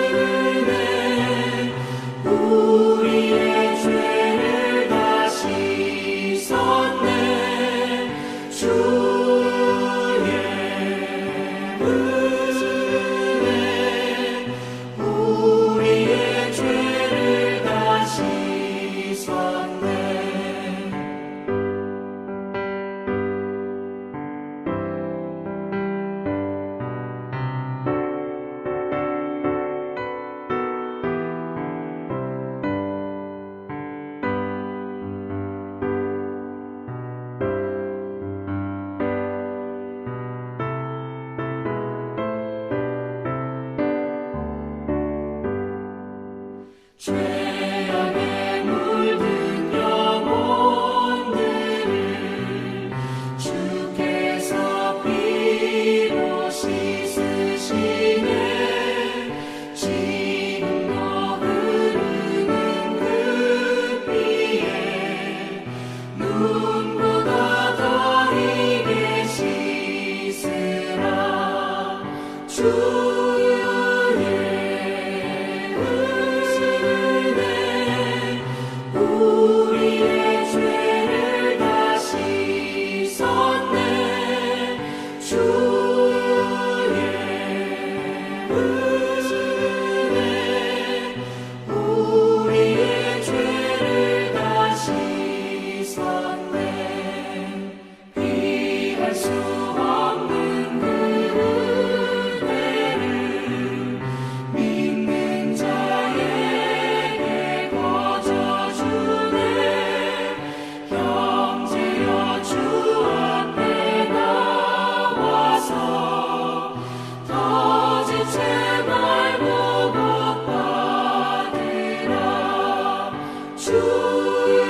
은혜 우리의 죄를 다 씻었네. 주의 은혜 우리의 죄를 다 씻었네. 죄악에 물든 영혼들을 주께서 피로 씻으시네. 지금도 흐르는 그 피에 눈보다 더 희게 씻으라. 우리의 죄를 다 씻었네. 주의 은혜 우리의 죄를 다 씻었네. 피할 수 없는 그 은혜를 믿는 자에게 형제여 주 앞에 나와서 더 지체 말고 복 받으라. 주의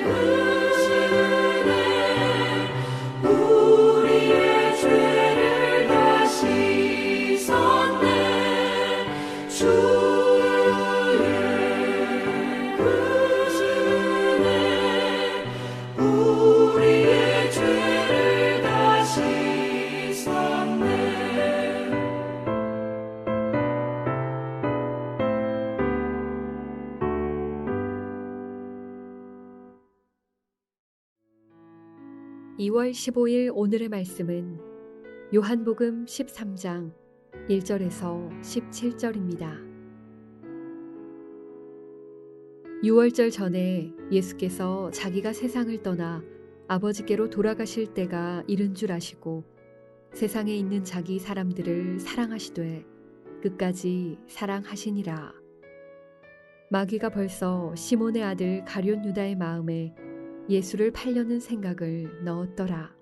은혜 우리의 죄를 다 씻었네. 주의 우리의 죄를 다 씻었네. (2월 15일) 오늘의 말씀은 요한복음 13장 1절에서 17절입니다. 유월절 전에 예수께서 자기가 세상을 떠나 아버지께로 돌아가실 때가 이른 줄 아시고 세상에 있는 자기 사람들을 사랑하시되 끝까지 사랑하시니라. 마귀가 벌써 시몬의 아들 가룟 유다의 마음에 예수를 팔려는 생각을 넣었더라.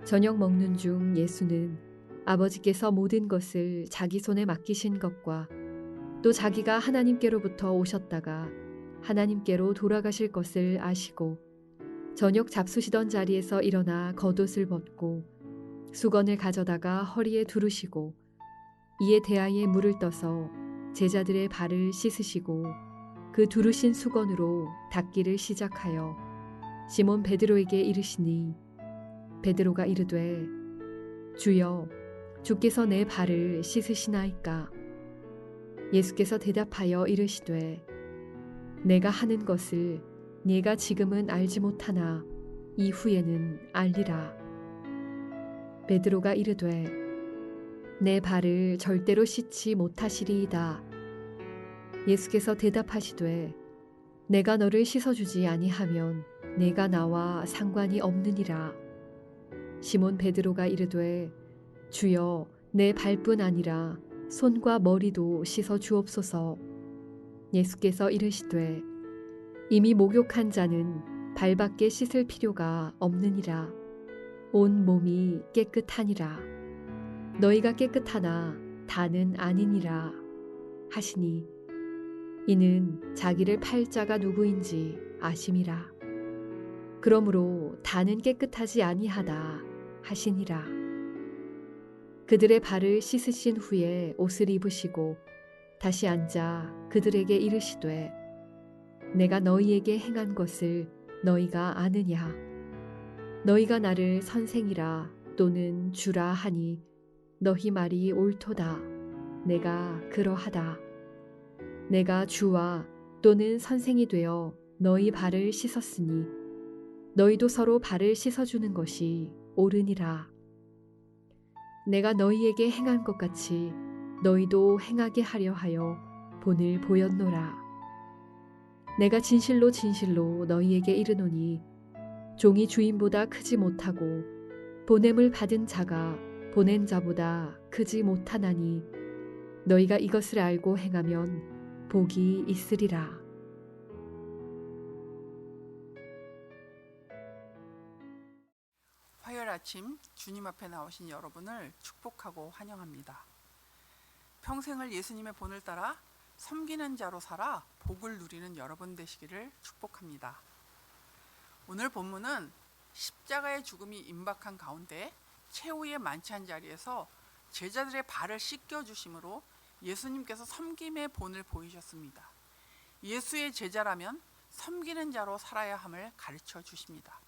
저녁 먹는 중 예수는 아버지께서 모든 것을 자기 손에 맡기신 것과 또 자기가 하나님께로부터 오셨다가 하나님께로 돌아가실 것을 아시고 저녁 잡수시던 자리에서 일어나 겉옷을 벗고 수건을 가져다가 허리에 두르시고 이에 대야에 물을 떠서 제자들의 발을 씻으시고 그 두르신 수건으로 닦기를 시작하여 시몬 베드로에게 이르시니 베드로가 이르되 주여 주께서 내 발을 씻으시나이까. 예수께서 대답하여 이르시되 내가 하는 것을 네가 지금은 알지 못하나 이후에는 알리라. 베드로가 이르되 내 발을 절대로 씻지 못하시리이다. 예수께서 대답하시되 내가 너를 씻어주지 아니하면 내가 나와 상관이 없느니라. 시몬 베드로가 이르되 주여 내 발뿐 아니라 손과 머리도 씻어 주옵소서. 예수께서 이르시되 이미 목욕한 자는 발밖에 씻을 필요가 없느니라. 온 몸이 깨끗하니라. 너희가 깨끗하나 다는 아니니라 하시니 이는 자기를 팔 자가 누구인지 아심이라. 그러므로 다는 깨끗하지 아니하다 하시니라. 그들의 발을 씻으신 후에 옷을 입으시고 다시 앉아 그들에게 이르시되 내가 너희에게 행한 것을 너희가 아느냐. 너희가 나를 선생이라 또는 주라 하니 너희 말이 옳도다. 내가 그러하다. 내가 주와 또는 선생이 되어 너희 발을 씻었으니 너희도 서로 발을 씻어주는 것이 옳으니라. 내가 너희에게 행한 것 같이 너희도 행하게 하려 하여 본을 보였노라. 내가 진실로 진실로 너희에게 이르노니 종이 주인보다 크지 못하고 보냄을 받은 자가 보낸 자보다 크지 못하나니 너희가 이것을 알고 행하면 복이 있으리라. 화요일 아침 주님 앞에 나오신 여러분을 축복하고 환영합니다. 평생을 예수님의 본을 따라 섬기는 자로 살아 복을 누리는 여러분 되시기를 축복합니다. 오늘 본문은 십자가의 죽음이 임박한 가운데 최후의 만찬 자리에서 제자들의 발을 씻겨주심으로 예수님께서 섬김의 본을 보이셨습니다. 예수의 제자라면 섬기는 자로 살아야 함을 가르쳐 주십니다.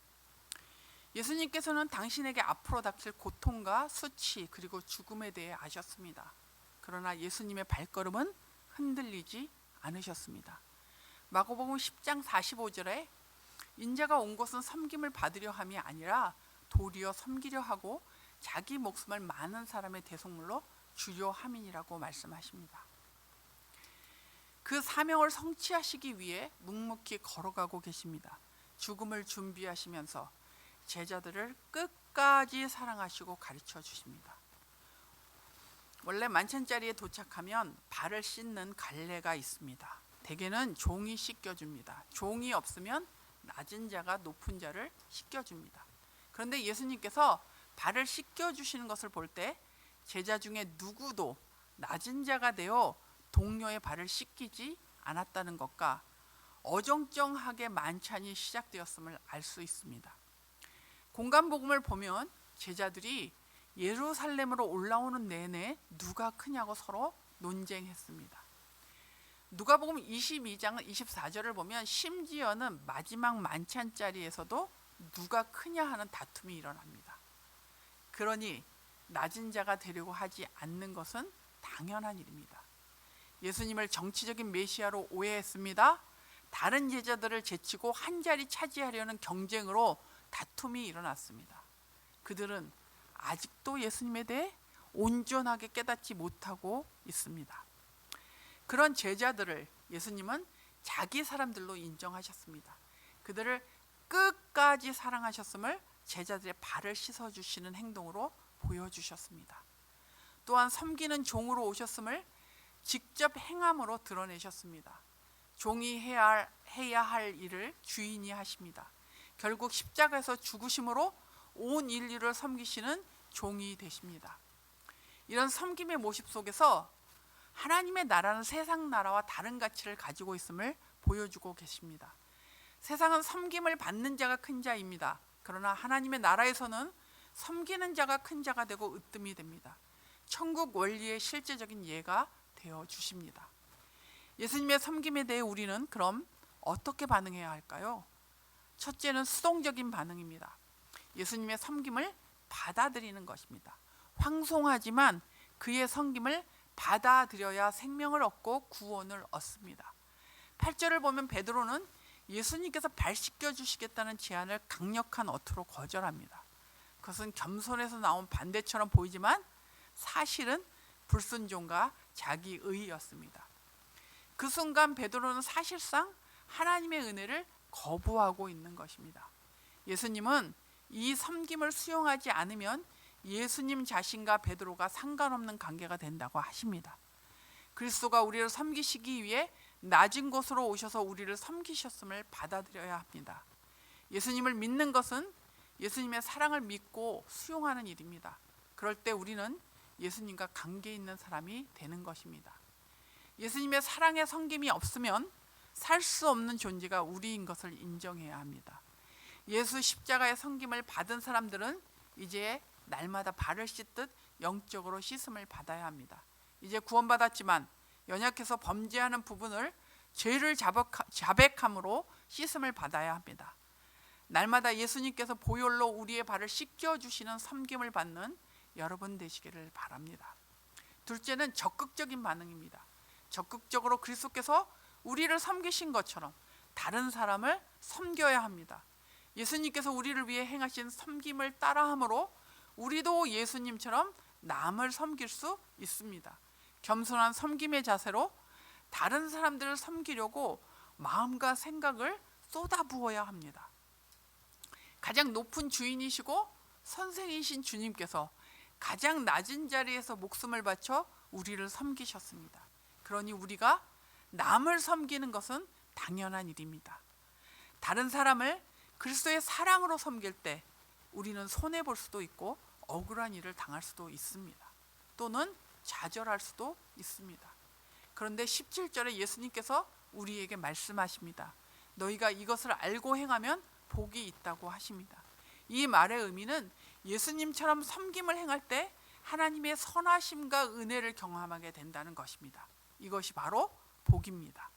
예수님께서는 당신에게 앞으로 닥칠 고통과 수치 그리고 죽음에 대해 아셨습니다. 그러나 예수님의 발걸음은 흔들리지 않으셨습니다. 마가복음 10장 45절에 인자가 온 것은 섬김을 받으려 함이 아니라 도리어 섬기려 하고 자기 목숨을 많은 사람의 대속물로 주려 함이니라고 말씀하십니다. 그 사명을 성취하시기 위해 묵묵히 걸어가고 계십니다. 죽음을 준비하시면서 제자들을 끝까지 사랑하시고 가르쳐 주십니다. 원래 만찬자리에 도착하면 발을 씻는 갈례가 있습니다. 대개는 종이 씻겨줍니다. 종이 없으면 낮은 자가 높은 자를 씻겨줍니다. 그런데 예수님께서 발을 씻겨주시는 것을 볼 때 제자 중에 누구도 낮은 자가 되어 동료의 발을 씻기지 않았다는 것과 어정쩡하게 만찬이 시작되었음을 알 수 있습니다. 공간복음을 보면 제자들이 예루살렘으로 올라오는 내내 누가 크냐고 서로 논쟁했습니다. 누가복음 22장 24절을 보면 심지어는 마지막 만찬 자리에서도 누가 크냐 하는 다툼이 일어납니다. 그러니 낮은 자가 되려고 하지 않는 것은 당연한 일입니다. 예수님을 정치적인 메시아로 오해했습니다. 다른 제자들을 제치고 한 자리 차지하려는 경쟁으로 다툼이 일어났습니다. 그들은 아직도 예수님에 대해 온전하게 깨닫지 못하고 있습니다. 그런 제자들을 예수님은 자기 사람들로 인정하셨습니다. 그들을 끝까지 사랑하셨음을 제자들의 발을 씻어주시는 행동으로 보여주셨습니다. 또한 섬기는 종으로 오셨음을 직접 행함으로 드러내셨습니다. 종이 해야 할 일을 주인이 하십니다. 결국 십자가에서 죽으심으로 온 인류를 섬기시는 종이 되십니다. 이런 섬김의 모습 속에서 하나님의 나라는 세상 나라와 다른 가치를 가지고 있음을 보여주고 계십니다. 세상은 섬김을 받는 자가 큰 자입니다. 그러나 하나님의 나라에서는 섬기는 자가 큰 자가 되고 으뜸이 됩니다. 천국 원리의 실제적인 예가 되어 주십니다. 예수님의 섬김에 대해 우리는 그럼 어떻게 반응해야 할까요? 첫째는 수동적인 반응입니다. 예수님의 섬김을 받아들이는 것입니다. 황송하지만 그의 섬김을 받아들여야 생명을 얻고 구원을 얻습니다. 8절을 보면 베드로는 예수님께서 발 씻겨주시겠다는 제안을 강력한 어투로 거절합니다. 그것은 겸손에서 나온 반대처럼 보이지만 사실은 불순종과 자기의였습니다. 그 순간 베드로는 사실상 하나님의 은혜를 거부하고 있는 것입니다. 예수님은 이 섬김을 수용하지 않으면 예수님 자신과 베드로가 상관없는 관계가 된다고 하십니다. 그리스도가 우리를 섬기시기 위해 낮은 곳으로 오셔서 우리를 섬기셨음을 받아들여야 합니다. 예수님을 믿는 것은 예수님의 사랑을 믿고 수용하는 일입니다. 그럴 때 우리는 예수님과 관계 있는 사람이 되는 것입니다. 예수님의 사랑의 섬김이 없으면 살 수 없는 존재가 우리인 것을 인정해야 합니다. 예수 십자가의 섬김을 받은 사람들은 이제 날마다 발을 씻듯 영적으로 씻음을 받아야 합니다. 이제 구원받았지만 연약해서 범죄하는 부분을 죄를 자백함으로 씻음을 받아야 합니다. 날마다 예수님께서 보혈로 우리의 발을 씻겨주시는 섬김을 받는 여러분 되시기를 바랍니다. 둘째는 적극적인 반응입니다. 적극적으로 그리스도께서 우리를 섬기신 것처럼 다른 사람을 섬겨야 합니다. 예수님께서 우리를 위해 행하신 섬김을 따라함으로 우리도 예수님처럼 남을 섬길 수 있습니다. 겸손한 섬김의 자세로 다른 사람들을 섬기려고 마음과 생각을 쏟아부어야 합니다. 가장 높은 주인이시고 선생이신 주님께서 가장 낮은 자리에서 목숨을 바쳐 우리를 섬기셨습니다. 그러니 우리가 남을 섬기는 것은 당연한 일입니다. 다른 사람을 그리스도의 사랑으로 섬길 때 우리는 손해볼 수도 있고 억울한 일을 당할 수도 있습니다. 또는 좌절할 수도 있습니다. 그런데 17절에 예수님께서 우리에게 말씀하십니다. 너희가 이것을 알고 행하면 복이 있다고 하십니다. 이 말의 의미는 예수님처럼 섬김을 행할 때 하나님의 선하심과 은혜를 경험하게 된다는 것입니다. 이것이 바로 복입니다.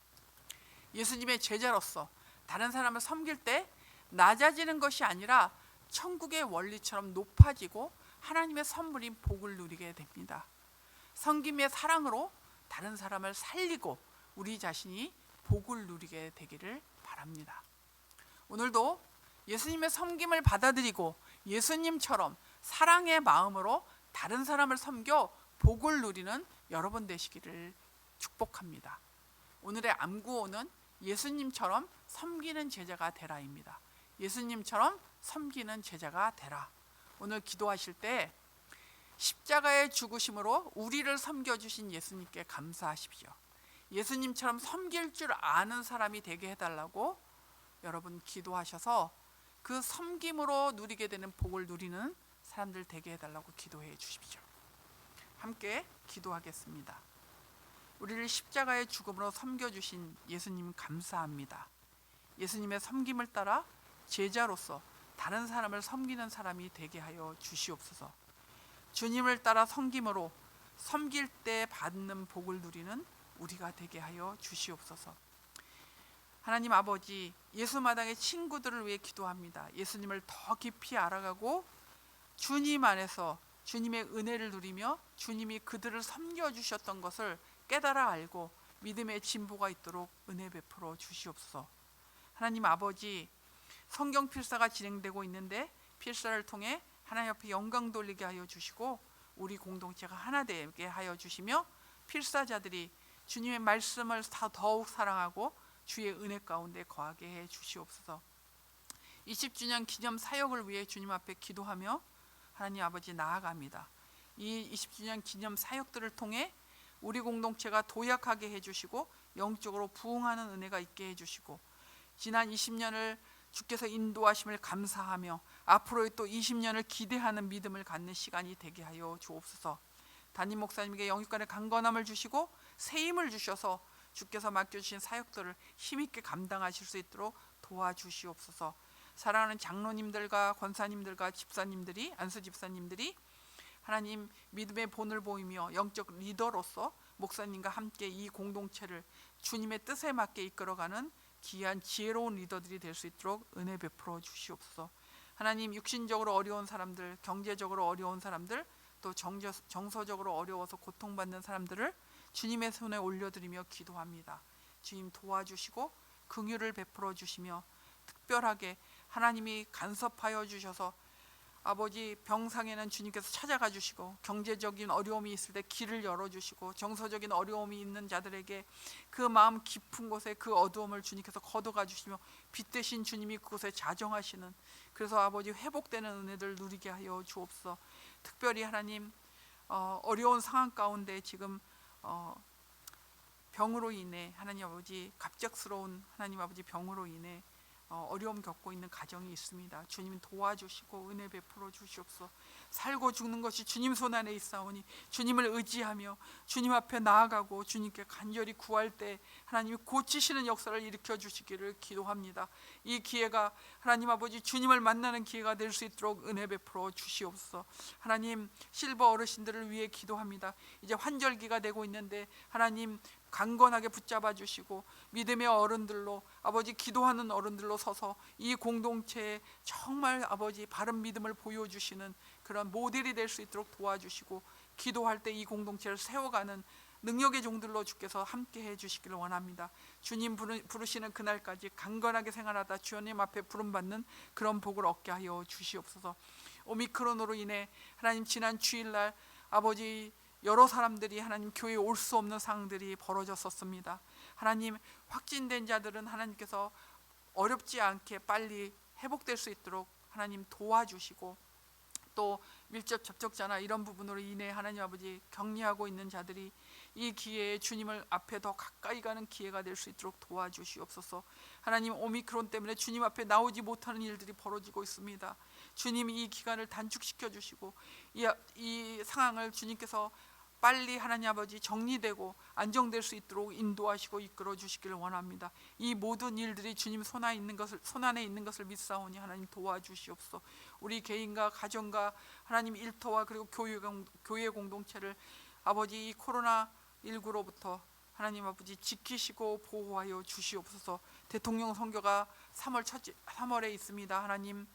예수님의 제자로서 다른 사람을 섬길 때 낮아지는 것이 아니라 천국의 원리처럼 높아지고 하나님의 선물인 복을 누리게 됩니다. 섬김의 사랑으로 다른 사람을 살리고 우리 자신이 복을 누리게 되기를 바랍니다. 오늘도 예수님의 섬김을 받아들이고 예수님처럼 사랑의 마음으로 다른 사람을 섬겨 복을 누리는 여러분 되시기를 축복합니다. 오늘의 암구호는 예수님처럼 섬기는 제자가 되라입니다. 예수님처럼 섬기는 제자가 되라. 오늘 기도하실 때 십자가의 죽으심으로 우리를 섬겨주신 예수님께 감사하십시오. 예수님처럼 섬길 줄 아는 사람이 되게 해달라고 여러분 기도하셔서 그 섬김으로 누리게 되는 복을 누리는 사람들 되게 해달라고 기도해 주십시오. 함께 기도하겠습니다. 우리를 십자가의 죽음으로 섬겨주신 예수님 감사합니다. 예수님의 섬김을 따라 제자로서 다른 사람을 섬기는 사람이 되게 하여 주시옵소서. 주님을 따라 섬김으로 섬길 때 받는 복을 누리는 우리가 되게 하여 주시옵소서. 하나님 아버지, 예수마당의 친구들을 위해 기도합니다. 예수님을 더 깊이 알아가고 주님 안에서 주님의 은혜를 누리며 주님이 그들을 섬겨주셨던 것을 깨달아 알고 믿음의 진보가 있도록 은혜 베풀어 주시옵소서. 하나님 아버지, 성경 필사가 진행되고 있는데 필사를 통해 하나님 앞에 영광 돌리게 하여 주시고 우리 공동체가 하나 되게 하여 주시며 필사자들이 주님의 말씀을 더욱 사랑하고 주의 은혜 가운데 거하게 해 주시옵소서. 20주년 기념 사역을 위해 주님 앞에 기도하며 하나님 아버지 나아갑니다. 이 20주년 기념 사역들을 통해 우리 공동체가 도약하게 해주시고 영적으로 부흥하는 은혜가 있게 해주시고 지난 20년을 주께서 인도하심을 감사하며 앞으로의 또 20년을 기대하는 믿음을 갖는 시간이 되게 하여 주옵소서. 담임 목사님에게 영육간의 강건함을 주시고 새 힘을 주셔서 주께서 맡겨주신 사역들을 힘있게 감당하실 수 있도록 도와주시옵소서. 사랑하는 장로님들과 권사님들과 집사님들이 안수 집사님들이 하나님 믿음의 본을 보이며 영적 리더로서 목사님과 함께 이 공동체를 주님의 뜻에 맞게 이끌어가는 귀한 지혜로운 리더들이 될 수 있도록 은혜 베풀어 주시옵소서. 하나님 육신적으로 어려운 사람들, 경제적으로 어려운 사람들, 또 정서적으로 어려워서 고통받는 사람들을 주님의 손에 올려드리며 기도합니다. 주님 도와주시고 긍휼을 베풀어 주시며 특별하게 하나님이 간섭하여 주셔서 아버지 병상에는 주님께서 찾아가 주시고 경제적인 어려움이 있을 때 길을 열어주시고 정서적인 어려움이 있는 자들에게 그 마음 깊은 곳에 그 어두움을 주님께서 걷어가 주시며 빛 대신 주님이 그곳에 자정하시는 그래서 아버지 회복되는 은혜를 누리게 하여 주옵소서. 특별히 하나님 어려운 상황 가운데 지금 병으로 인해 하나님 아버지 갑작스러운 하나님 아버지 병으로 인해 어려움 겪고 있는 가정이 있습니다. 주님 도와주시고 은혜 베풀어 주시옵소서. 살고 죽는 것이 주님 손 안에 있사오니 주님을 의지하며 주님 앞에 나아가고 주님께 간절히 구할 때 하나님이 고치시는 역사를 일으켜 주시기를 기도합니다. 이 기회가 하나님 아버지 주님을 만나는 기회가 될 수 있도록 은혜 베풀어 주시옵소서. 하나님 실버 어르신들을 위해 기도합니다. 이제 환절기가 되고 있는데 하나님 강건하게 붙잡아 주시고 믿음의 어른들로 아버지 기도하는 어른들로 서서 이 공동체에 정말 아버지 바른 믿음을 보여주시는 그런 모델이 될 수 있도록 도와주시고 기도할 때 이 공동체를 세워가는 능력의 종들로 주께서 함께 해주시기를 원합니다. 주님 부르시는 그날까지 강건하게 생활하다 주님 앞에 부름받는 그런 복을 얻게 하여 주시옵소서. 오미크론으로 인해 하나님 지난 주일날 아버지 여러 사람들이 하나님 교회에 올 수 없는 상황들이 벌어졌었습니다. 하나님 확진된 자들은 하나님께서 어렵지 않게 빨리 회복될 수 있도록 하나님 도와주시고 또 밀접 접촉자나 이런 부분으로 인해 하나님 아버지 격리하고 있는 자들이 이 기회에 주님을 앞에 더 가까이 가는 기회가 될 수 있도록 도와주시옵소서. 하나님 오미크론 때문에 주님 앞에 나오지 못하는 일들이 벌어지고 있습니다. 주님이 이 기간을 단축시켜 주시고 이 상황을 주님께서 빨리 하나님 아버지 정리되고 안정될 수 있도록 인도하시고 이끌어 주시기를 원합니다. 이 모든 일들이 주님 손 안에 있는 것을 믿사오니 하나님 도와주시옵소서. 우리 개인과 가정과 하나님 일터와 그리고 교회 공동체를 아버지 이 코로나19로부터 하나님 아버지 지키시고 보호하여 주시옵소서. 대통령 선거가 3월에 있습니다. 하나님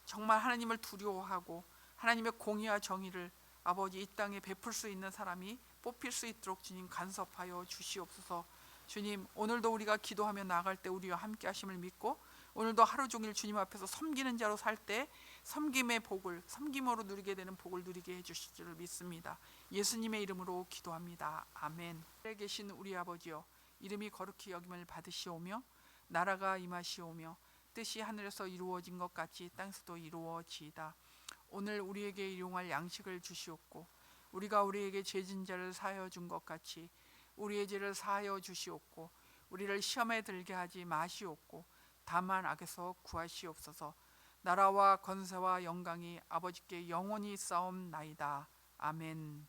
정말 하나님을 두려워하고 하나님의 공의와 정의를 아버지 이 땅에 베풀 수 있는 사람이 뽑힐 수 있도록 주님 간섭하여 주시옵소서. 주님 오늘도 우리가 기도하며 나아갈 때 우리와 함께 하심을 믿고 오늘도 하루 종일 주님 앞에서 섬기는 자로 살 때 섬김의 복을 섬김으로 누리게 되는 복을 누리게 해주실 줄 믿습니다. 예수님의 이름으로 기도합니다. 아멘. 하늘에 계신 우리 아버지여 이름이 거룩히 여김을 받으시오며 나라가 임하시오며 뜻이 하늘에서 이루어진 것 같이 땅에서도 이루어지이다. 오늘 우리에게 일용할 양식을 주시옵고 우리가 우리에게 죄진 자를 사하여 준 것 같이 우리의 죄를 사하여 주시옵고 우리를 시험에 들게 하지 마시옵고 다만 악에서 구하시옵소서. 나라와 권세와 영광이 아버지께 영원히 싸움나이다. 아멘.